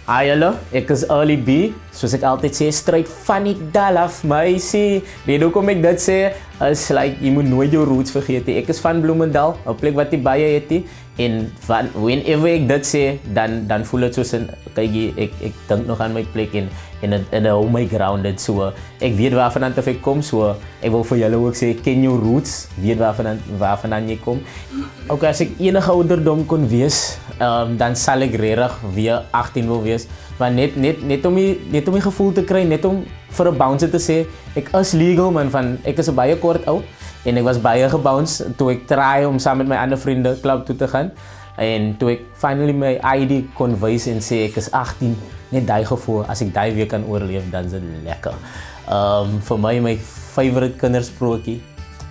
Hi hallo, ek is Ali B. Soos ek altyd sê, straight van die dal af, meisie. Weet hoekom ek dit sê? Is like, jy moet nooit jou roots vergeet nie. Ek is van Bloemendal, 'n plek wat jy baie het nie. En whenever ek dit sê, dan voel dit soos 'n kykie, ek dink nog aan my plek en hou my grounded. So, ek weet waarvandaan ek kom, so ek wil vir julle ook sê, ken jou roots, weet waarvandaan jy kom. Ook as ek enige ouderdom kon wees, dan sal ek regtig weer 18 wil wees. Maar net om die gevoel te kry, net om vir 'n bouncer te sê, ek is legal man, van ek is 'n baie kort ou en ek was baie gebounce toe ek try om saam met my ander vriende klub toe te gaan. En toe ek finally my ID kon wys en sê ek is 18, net daai gevoel, as ek daai weer kan oorleef, dan is dit lekker. Vir my favorite kindersprokie,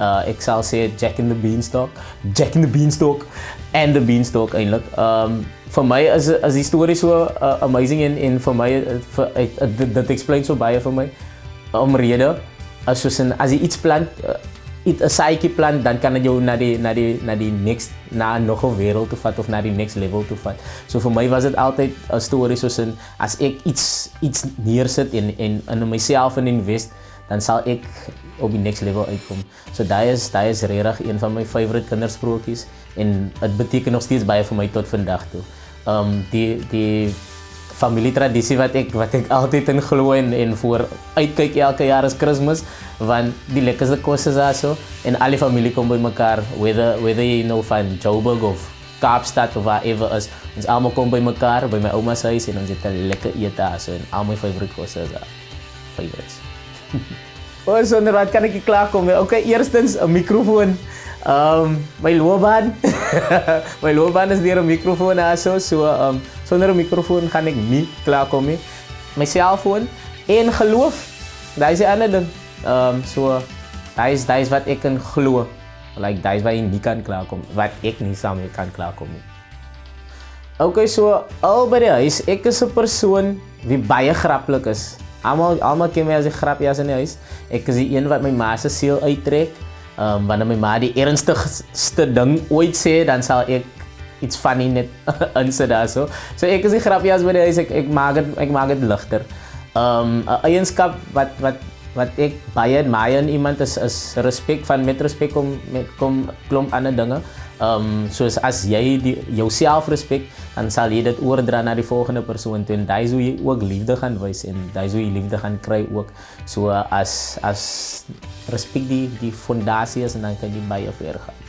ek sal sê Jack and the Beanstalk and the Beanstalk eintlik. Vir my is die storie so amazing en vir my dit explain so baie vir my omrede as soos as jy iets plant, 'n saadjie plant, dan kan dit jou na die next, na nog 'n wêreld toe vat of na die next level toe vat. So vir my was dit altyd 'n storie soos as ek iets neersit en in myself invest, dan sal ek op die next level uitkom. So daai is regtig een van my favorite kindersprokies en dit beteken nog steeds baie vir my tot vandag toe. Die familietradisie wat ek altyd in glo en voor uitkyk elke jaar is Kersfees, want die lekkerste kos is daar so en al die familie kom by mekaar, whether jy nou van Joburg of Kaapstad of wherever is, ons almal kom by mekaar by my ouma se huis en ons het 'n lekker eet daar so en al my favorite kos is daar. Favorites. Sonder wat kan ek nie klaarkom nie. Okay, eerstens 'n mikrofoon. My loopbaan. My loopbaan is deur 'n mikrofoon so sonder 'n mikrofoon gaan ek nie klaarkom nie. My selfoon en geloof. Daai is 'n ander ding. So daai is wat ek kan glo. Like daai is wat jy nie kan klaarkom, wat ek nie saam mee kan klaarkom nie. Okay, so al by die huis, ek is 'n persoon wie baie graplik is. Almal ken my as 'n grapjas in die huis. Ek is die een wat my ma se siel uittrek. Wanneer my ma die ernstigste ding ooit sê, dan sal ek iets funny net insit daar so. So ek is die grapjas by die huis, ek maak dit ligter. 'n eienskap wat ek baie admire in iemand is respek, met respek kom klomp ander dinge. Soos as jy jouself respek, dan sal jy dit oordra na die volgende persoon toe en daai is hoe jy ook liefde gaan wys en daai is hoe jy liefde gaan kry ook. So as respek die fondasie is en dan kan jy baie ver gaan.